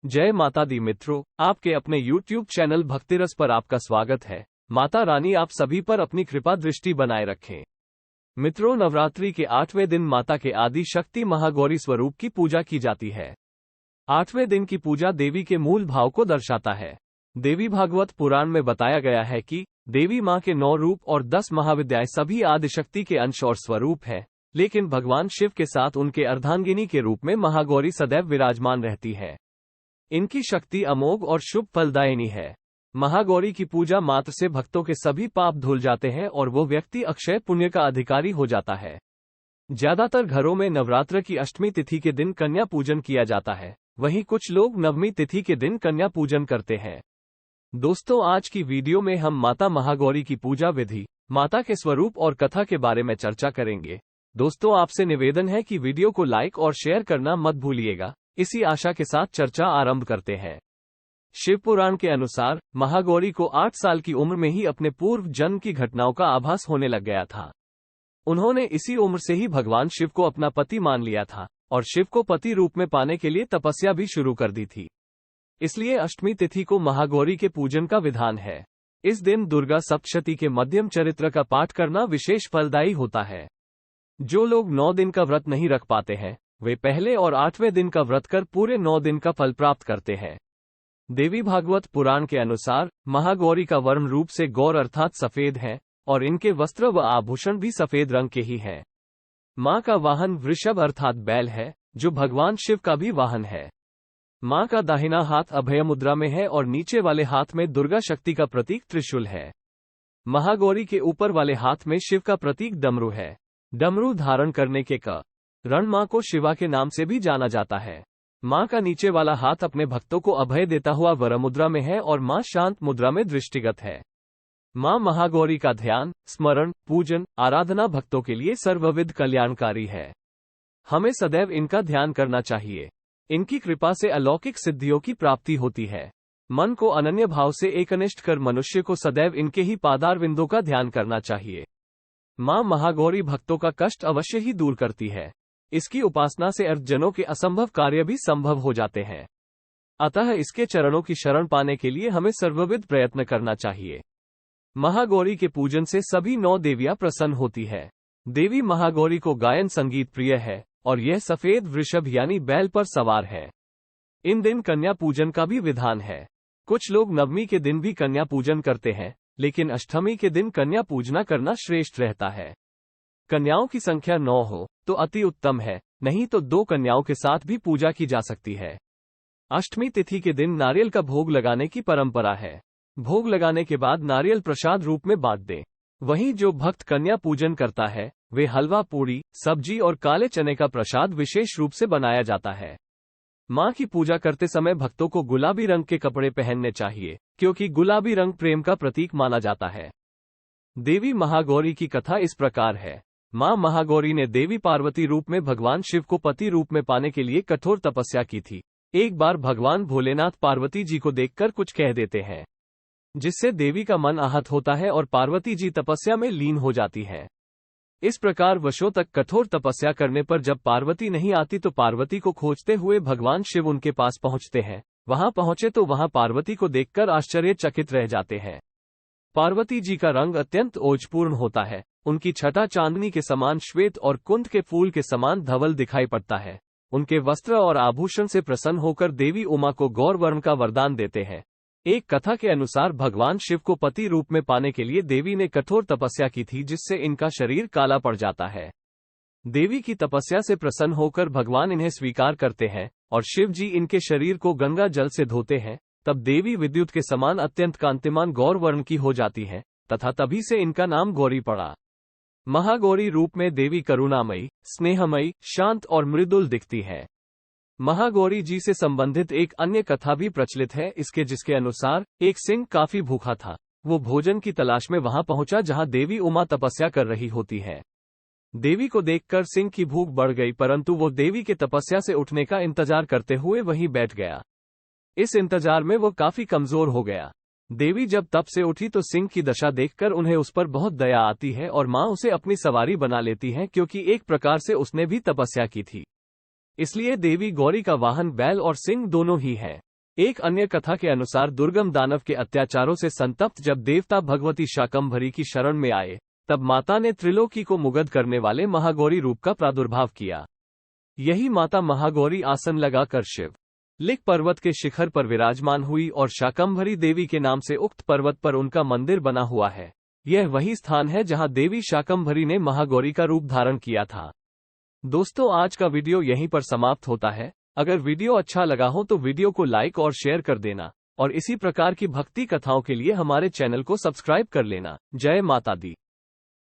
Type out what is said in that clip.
जय माता दी मित्रों, आपके अपने YouTube चैनल भक्तिरस पर आपका स्वागत है। माता रानी आप सभी पर अपनी कृपा दृष्टि बनाए रखें। मित्रों, नवरात्रि के 8वें दिन माता के आदि शक्ति महागौरी स्वरूप की पूजा की जाती है। 8वें दिन की पूजा देवी के मूल भाव को दर्शाता है। देवी भागवत पुराण में बताया गया है कि देवी माँ के 9 रूप और 10 महाविद्याएं सभी आदिशक्ति के अंश और स्वरूप है, लेकिन भगवान शिव के साथ उनके अर्धांगिनी के रूप में महागौरी सदैव विराजमान रहती है। इनकी शक्ति अमोघ और शुभ फलदायिनी है। महागौरी की पूजा मात्र से भक्तों के सभी पाप धुल जाते हैं और वो व्यक्ति अक्षय पुण्य का अधिकारी हो जाता है। ज्यादातर घरों में नवरात्र की अष्टमी तिथि के दिन कन्या पूजन किया जाता है, वहीं कुछ लोग नवमी तिथि के दिन कन्या पूजन करते हैं। दोस्तों, आज की वीडियो में हम माता महागौरी की पूजा विधि, माता के स्वरूप और कथा के बारे में चर्चा करेंगे। दोस्तों, आपसे निवेदन है कि वीडियो को लाइक और शेयर करना मत भूलिएगा। इसी आशा के साथ चर्चा आरंभ करते हैं। शिव पुराण के अनुसार महागौरी को 8 साल की उम्र में ही अपने पूर्व जन्म की घटनाओं का आभास होने लग गया था। उन्होंने इसी उम्र से ही भगवान शिव को अपना पति मान लिया था और शिव को पति रूप में पाने के लिए तपस्या भी शुरू कर दी थी। इसलिए अष्टमी तिथि को महागौरी के पूजन का विधान है। इस दिन दुर्गा सप्तशती के मध्यम चरित्र का पाठ करना विशेष फलदायी होता है। जो लोग 9 दिन का व्रत नहीं रख पाते हैं, वे पहले और 8वें दिन का व्रत कर पूरे 9 दिन का फल प्राप्त करते हैं। देवी भागवत पुराण के अनुसार महागौरी का वर्ण रूप से गौर अर्थात सफेद है और इनके वस्त्र व आभूषण भी सफेद रंग के ही हैं। मां का वाहन वृषभ अर्थात बैल है, जो भगवान शिव का भी वाहन है। मां का दाहिना हाथ अभय मुद्रा में है और नीचे वाले हाथ में दुर्गा शक्ति का प्रतीक त्रिशूल है। महागौरी के ऊपर वाले हाथ में शिव का प्रतीक डमरू है। डमरू धारण करने के रण मां को शिवा के नाम से भी जाना जाता है। मां का नीचे वाला हाथ अपने भक्तों को अभय देता हुआ वर मुद्रा में है और मां शांत मुद्रा में दृष्टिगत है। मां महागौरी का ध्यान, स्मरण, पूजन, आराधना भक्तों के लिए सर्वविध कल्याणकारी है। हमें सदैव इनका ध्यान करना चाहिए। इनकी कृपा से अलौकिक सिद्धियों की प्राप्ति होती है। मन को अनन्य भाव से एकनिष्ठ कर मनुष्य को सदैव इनके ही पादारविंदों का ध्यान करना चाहिए। मां महागौरी भक्तों का कष्ट अवश्य ही दूर करती है। इसकी उपासना से अर्धजनों के असंभव कार्य भी संभव हो जाते हैं। अतः इसके चरणों की शरण पाने के लिए हमें सर्वविध प्रयत्न करना चाहिए। महागौरी के पूजन से सभी 9 देवियां प्रसन्न होती है। देवी महागौरी को गायन संगीत प्रिय है और यह सफेद वृषभ यानी बैल पर सवार है। इन दिन कन्या पूजन का भी विधान है। कुछ लोग नवमी के दिन भी कन्या पूजन करते हैं, लेकिन अष्टमी के दिन कन्या पूजना करना श्रेष्ठ रहता है। कन्याओं की संख्या 9 हो तो अति उत्तम है, नहीं तो 2 कन्याओं के साथ भी पूजा की जा सकती है। अष्टमी तिथि के दिन नारियल का भोग लगाने की परंपरा है। भोग लगाने के बाद नारियल प्रसाद रूप में बांट दें। वहीं जो भक्त कन्या पूजन करता है, वे हलवा, पूरी, सब्जी और काले चने का प्रसाद विशेष रूप से बनाया जाता है। मां की पूजा करते समय भक्तों को गुलाबी रंग के कपड़े पहनने चाहिए, क्योंकि गुलाबी रंग प्रेम का प्रतीक माना जाता है। देवी महागौरी की कथा इस प्रकार है। मां महागौरी ने देवी पार्वती रूप में भगवान शिव को पति रूप में पाने के लिए कठोर तपस्या की थी। एक बार भगवान भोलेनाथ पार्वती जी को देखकर कुछ कह देते हैं, जिससे देवी का मन आहत होता है और पार्वती जी तपस्या में लीन हो जाती हैं। इस प्रकार वर्षों तक कठोर तपस्या करने पर जब पार्वती नहीं आती तो पार्वती को खोजते हुए भगवान शिव उनके पास पहुंचते हैं। वहां पहुंचे तो वहां पार्वती को देखकर आश्चर्यचकित रह जाते हैं। पार्वती जी का रंग अत्यंत ओजपूर्ण होता है। उनकी छटा चांदनी के समान श्वेत और कुंद के फूल के समान धवल दिखाई पड़ता है। उनके वस्त्र और आभूषण से प्रसन्न होकर देवी उमा को गौर वर्ण का वरदान देते हैं। एक कथा के अनुसार भगवान शिव को पति रूप में पाने के लिए देवी ने कठोर तपस्या की थी, जिससे इनका शरीर काला पड़ जाता है। देवी की तपस्या से प्रसन्न होकर भगवान इन्हें स्वीकार करते हैं और शिव जी इनके शरीर को गंगा जल से धोते हैं। तब देवी विद्युत के समान अत्यंत कांतिमान गौर वर्ण की हो जाती है तथा तभी से इनका नाम गौरी पड़ा। महागौरी रूप में देवी करुणामयी, स्नेहमयी, शांत और मृदुल दिखती है। महागौरी जी से संबंधित एक अन्य कथा भी प्रचलित है, जिसके अनुसार एक सिंह काफी भूखा था। वो भोजन की तलाश में वहां पहुंचा जहां देवी उमा तपस्या कर रही होती है। देवी को देखकर सिंह की भूख बढ़ गई, परंतु वो देवी के तपस्या से उठने का इंतजार करते हुए वहीं बैठ गया। इस इंतजार में वो काफी कमजोर हो गया। देवी जब तप से उठी तो सिंह की दशा देखकर उन्हें उस पर बहुत दया आती है और मां उसे अपनी सवारी बना लेती हैं, क्योंकि एक प्रकार से उसने भी तपस्या की थी। इसलिए देवी गौरी का वाहन बैल और सिंह दोनों ही है। एक अन्य कथा के अनुसार दुर्गम दानव के अत्याचारों से संतप्त जब देवता भगवती शाकंभरी की शरण में आए, तब माता ने त्रिलोकी को मुग्ध करने वाले महागौरी रूप का प्रादुर्भाव किया। यही माता महागौरी आसन लगाकर शिव लिक पर्वत के शिखर पर विराजमान हुई और शाकंभरी देवी के नाम से उक्त पर्वत पर उनका मंदिर बना हुआ है। यह वही स्थान है जहां देवी शाकंभरी ने महागौरी का रूप धारण किया था। दोस्तों, आज का वीडियो यहीं पर समाप्त होता है। अगर वीडियो अच्छा लगा हो तो वीडियो को लाइक और शेयर कर देना और इसी प्रकार की भक्ति कथाओं के लिए हमारे चैनल को सब्सक्राइब कर लेना। जय माता दी।